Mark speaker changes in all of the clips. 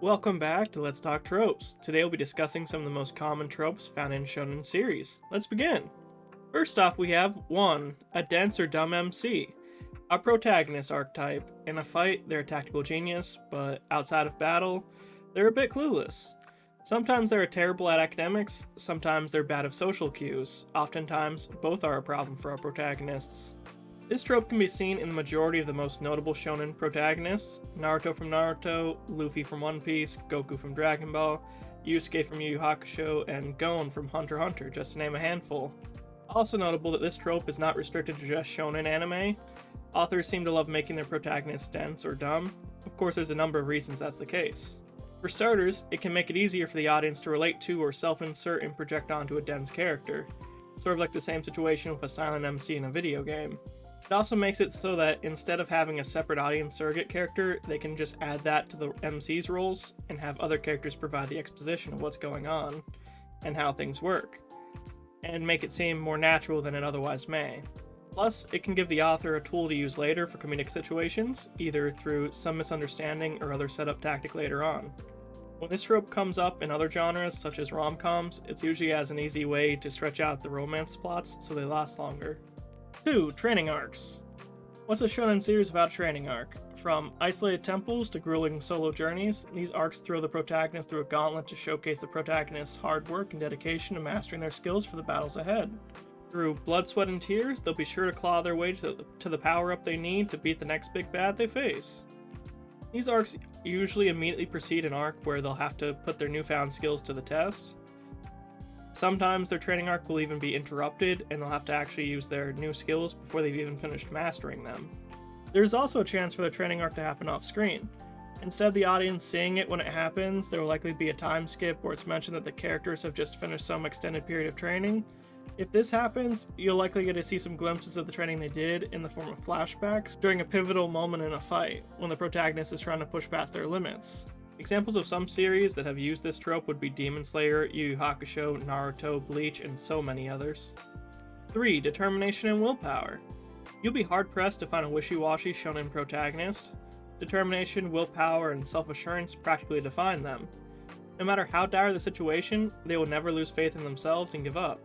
Speaker 1: Welcome back to Let's Talk Tropes. Today we'll be discussing some of the most common tropes found in Shonen series. Let's begin. First off, we have 1. A dense or dumb MC. A protagonist archetype. In a fight, they're a tactical genius, but outside of battle, they're a bit clueless. Sometimes they're terrible at academics, sometimes they're bad of social cues. Oftentimes, both are a problem for our protagonists. This trope can be seen in the majority of the most notable shonen protagonists: Naruto from Naruto, Luffy from One Piece, Goku from Dragon Ball, Yusuke from Yu Yu Hakusho, and Gon from Hunter x Hunter, just to name a handful. Also notable that this trope is not restricted to just shonen anime. Authors seem to love making their protagonists dense or dumb. Of course, there's a number of reasons that's the case. For starters, it can make it easier for the audience to relate to or self-insert and project onto a dense character, sort of like the same situation with a silent MC in a video game. It also makes it so that instead of having a separate audience surrogate character, they can just add that to the MC's roles and have other characters provide the exposition of what's going on and how things work, and make it seem more natural than it otherwise may. Plus, it can give the author a tool to use later for comedic situations, either through some misunderstanding or other setup tactic later on. When this trope comes up in other genres, such as rom-coms, it's usually as an easy way to stretch out the romance plots so they last longer. 2. Training arcs. What's a shonen series without a training arc? From isolated temples to grueling solo journeys, these arcs throw the protagonist through a gauntlet to showcase the protagonist's hard work and dedication to mastering their skills for the battles ahead. Through blood, sweat, and tears, they'll be sure to claw their way to the power-up they need to beat the next big bad they face. These arcs usually immediately precede an arc where they'll have to put their newfound skills to the test. Sometimes their training arc will even be interrupted and they'll have to actually use their new skills before they've even finished mastering them. There's also a chance for the training arc to happen off screen. Instead of the audience seeing it when it happens, there will likely be a time skip where it's mentioned that the characters have just finished some extended period of training. If this happens, you'll likely get to see some glimpses of the training they did in the form of flashbacks during a pivotal moment in a fight, when the protagonist is trying to push past their limits. Examples of some series that have used this trope would be Demon Slayer, Yu Yu Hakusho, Naruto, Bleach, and so many others. 3. Determination and willpower. You'll be hard-pressed to find a wishy-washy shonen protagonist. Determination, willpower, and self-assurance practically define them. No matter how dire the situation, they will never lose faith in themselves and give up.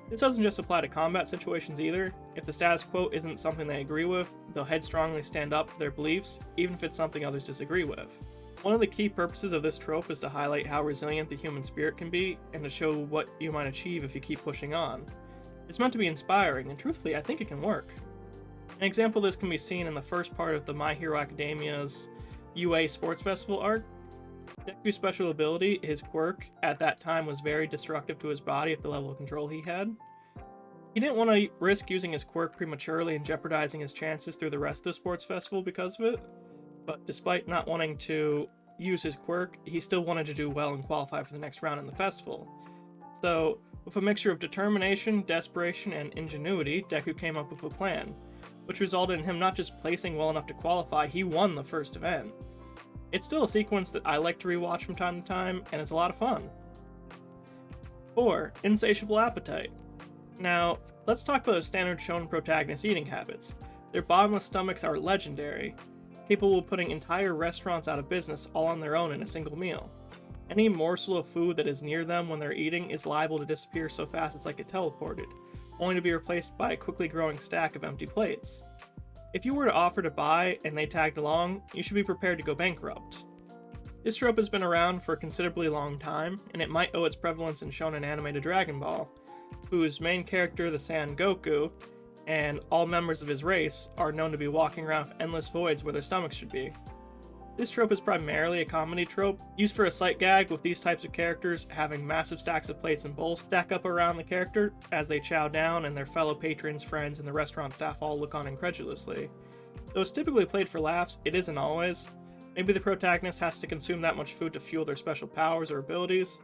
Speaker 1: This doesn't just apply to combat situations either. If the status quo isn't something they agree with, they'll headstrongly stand up for their beliefs, even if it's something others disagree with. One of the key purposes of this trope is to highlight how resilient the human spirit can be, and to show what you might achieve if you keep pushing on. It's meant to be inspiring, and truthfully, I think it can work. An example of this can be seen in the first part of the My Hero Academia's UA Sports Festival arc. Deku's special ability, his quirk, at that time was very destructive to his body at the level of control he had. He didn't want to risk using his quirk prematurely and jeopardizing his chances through the rest of the sports festival because of it, but despite not wanting to use his quirk, he still wanted to do well and qualify for the next round in the festival. So, with a mixture of determination, desperation, and ingenuity, Deku came up with a plan, which resulted in him not just placing well enough to qualify, he won the first event. It's still a sequence that I like to rewatch from time to time, and it's a lot of fun. 4. Insatiable appetite. Now, let's talk about standard shonen protagonist eating habits. Their bottomless stomachs are legendary, capable of putting entire restaurants out of business all on their own in a single meal. Any morsel of food that is near them when they're eating is liable to disappear so fast it's like it teleported, only to be replaced by a quickly growing stack of empty plates. If you were to offer to buy and they tagged along, you should be prepared to go bankrupt. This trope has been around for a considerably long time, and it might owe its prevalence in shonen anime to Dragon Ball, whose main character, the Saiyan Goku, and all members of his race are known to be walking around with endless voids where their stomachs should be. This trope is primarily a comedy trope, used for a sight gag, with these types of characters having massive stacks of plates and bowls stack up around the character as they chow down, and their fellow patrons, friends, and the restaurant staff all look on incredulously. Though it's typically played for laughs, it isn't always. Maybe the protagonist has to consume that much food to fuel their special powers or abilities,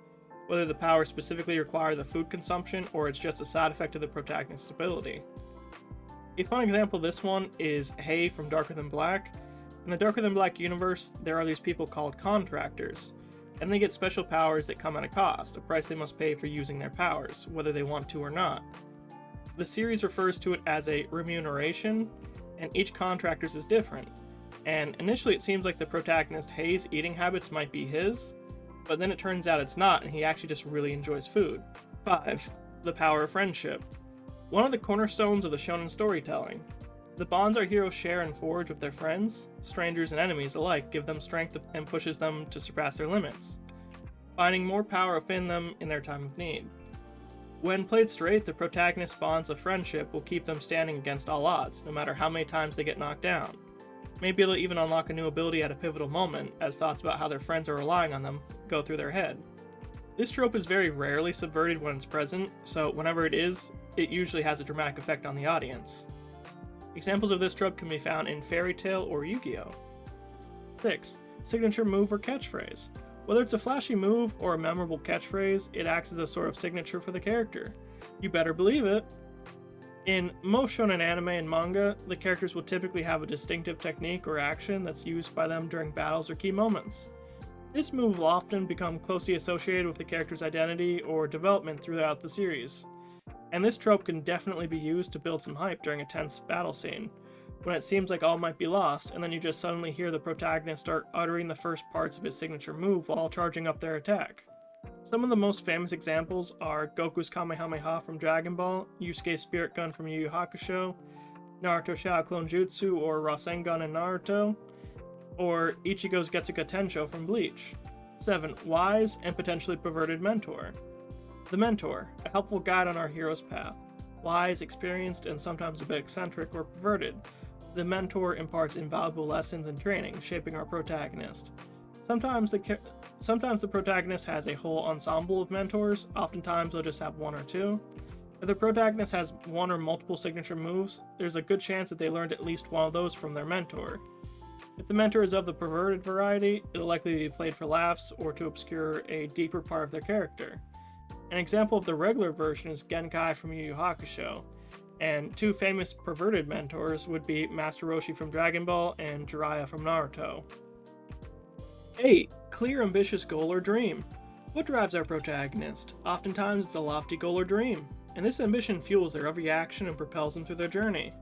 Speaker 1: whether the powers specifically require the food consumption or it's just a side effect of the protagonist's ability. A fun example of this one is Yuhei from Darker Than Black. In the Darker Than Black universe, there are these people called contractors, and they get special powers that come at a cost, a price they must pay for using their powers, whether they want to or not. The series refers to it as a remuneration, and each contractor's is different. and initially it seems like the protagonist Hei's eating habits might be his, but then it turns out it's not and he actually just really enjoys food. 5. The power of friendship. One of the cornerstones of the shonen storytelling. The bonds our heroes share and forge with their friends, strangers and enemies alike give them strength and pushes them to surpass their limits, finding more power within them in their time of need. When played straight, the protagonist's bonds of friendship will keep them standing against all odds, no matter how many times they get knocked down. Maybe they'll even unlock a new ability at a pivotal moment, as thoughts about how their friends are relying on them go through their head. This trope is very rarely subverted when it's present, so whenever it is, it usually has a dramatic effect on the audience. Examples of this trope can be found in Fairy Tail or Yu-Gi-Oh! 6. Signature move or catchphrase. Whether it's a flashy move or a memorable catchphrase, it acts as a sort of signature for the character. You better believe it! In most shonen anime and manga, the characters will typically have a distinctive technique or action that's used by them during battles or key moments. This move will often become closely associated with the character's identity or development throughout the series. And this trope can definitely be used to build some hype during a tense battle scene, when it seems like all might be lost, and then you just suddenly hear the protagonist start uttering the first parts of his signature move while charging up their attack. Some of the most famous examples are Goku's Kamehameha from Dragon Ball, Yusuke's Spirit Gun from Yu Yu Hakusho, Naruto Shaolin Clone Jutsu or Rasengan in Naruto, or Ichigo's Getsuga Tensho from Bleach. 7. Wise and potentially perverted mentor. The mentor, a helpful guide on our hero's path. Wise, experienced, and sometimes a bit eccentric or perverted, the mentor imparts invaluable lessons and training, shaping our protagonist. Sometimes the protagonist has a whole ensemble of mentors, oftentimes they'll just have one or two. If the protagonist has one or multiple signature moves, there's a good chance that they learned at least one of those from their mentor. If the mentor is of the perverted variety, it'll likely be played for laughs or to obscure a deeper part of their character. An example of the regular version is Genkai from Yu Yu Hakusho, and two famous perverted mentors would be Master Roshi from Dragon Ball and Jiraiya from Naruto. 8. Clear ambitious goal or dream. What drives our protagonist? Oftentimes it's a lofty goal or dream, and this ambition fuels their every action and propels them through their journey.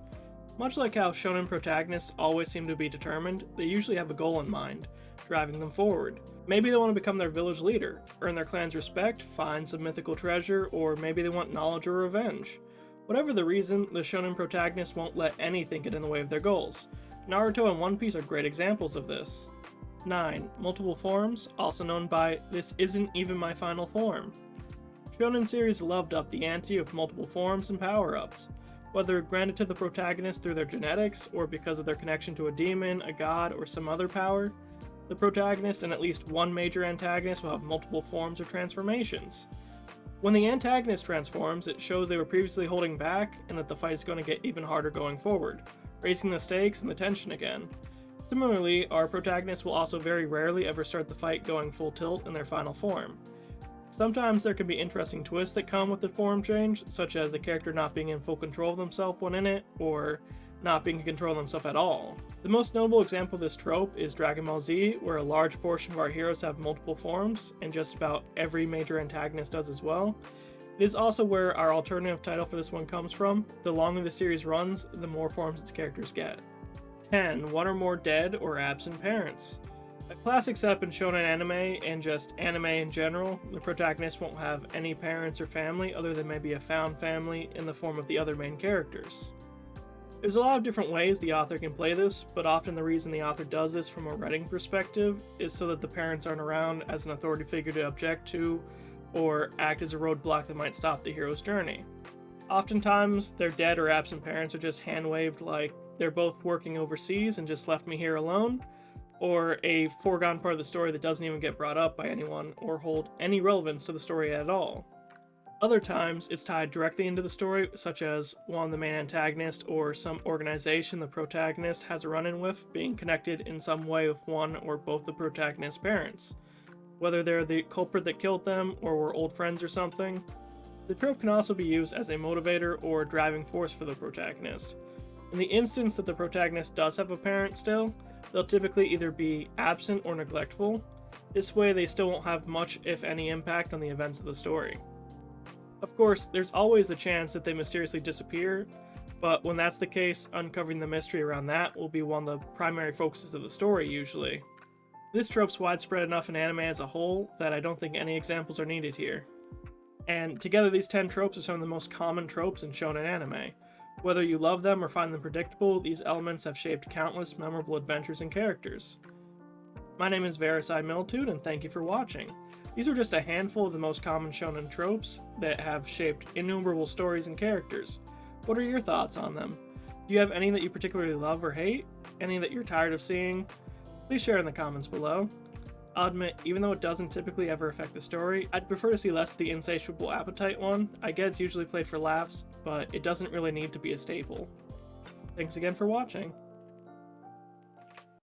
Speaker 1: Much like how shonen protagonists always seem to be determined, they usually have a goal in mind, driving them forward. Maybe they want to become their village leader, earn their clan's respect, find some mythical treasure, or maybe they want knowledge or revenge. Whatever the reason, the shonen protagonist won't let anything get in the way of their goals. Naruto and One Piece are great examples of this. 9. Multiple forms, also known by "this isn't even my final form." Shonen series loved up the ante of multiple forms and power-ups. Whether granted to the protagonist through their genetics, or because of their connection to a demon, a god, or some other power, the protagonist and at least one major antagonist will have multiple forms or transformations. When the antagonist transforms, it shows they were previously holding back and that the fight is going to get even harder going forward, raising the stakes and the tension again. Similarly, our protagonist will also very rarely ever start the fight going full tilt in their final form. Sometimes there can be interesting twists that come with the form change, such as the character not being in full control of themselves when in it, or not being in control of themselves at all. The most notable example of this trope is Dragon Ball Z, where a large portion of our heroes have multiple forms, and just about every major antagonist does as well. It is also where our alternative title for this one comes from. The longer the series runs, the more forms its characters get. 10. One or more dead or absent parents. A classic setup in shonen anime, and just anime in general, the protagonist won't have any parents or family other than maybe a found family in the form of the other main characters. There's a lot of different ways the author can play this, but often the reason the author does this from a writing perspective is so that the parents aren't around as an authority figure to object to, or act as a roadblock that might stop the hero's journey. Oftentimes, their dead or absent parents are just hand-waved like they're both working overseas and just left me here alone, or a foregone part of the story that doesn't even get brought up by anyone or hold any relevance to the story at all. Other times, it's tied directly into the story, such as one of the main antagonist or some organization the protagonist has a run-in with being connected in some way with one or both the protagonist's parents, whether they're the culprit that killed them or were old friends or something. The trope can also be used as a motivator or driving force for the protagonist. In the instance that the protagonist does have a parent still, they'll typically either be absent or neglectful. This way they still won't have much, if any, impact on the events of the story. Of course, there's always the chance that they mysteriously disappear, But when that's the case, uncovering the mystery around that will be one of the primary focuses of the story, usually. This trope's widespread enough in anime as a whole that I don't think any examples are needed here. And together these 10 tropes are some of the most common tropes in shonen anime. Whether you love them or find them predictable, these elements have shaped countless memorable adventures and characters. My name is Verisai Miltude, and thank you for watching. These are just a handful of the most common shonen tropes that have shaped innumerable stories and characters. What are your thoughts on them? Do you have any that you particularly love or hate? Any that you're tired of seeing? Please share in the comments below. I'll admit, even though it doesn't typically ever affect the story, I'd prefer to see less of the insatiable appetite one. I get it's usually played for laughs, but it doesn't really need to be a staple. Thanks again for watching.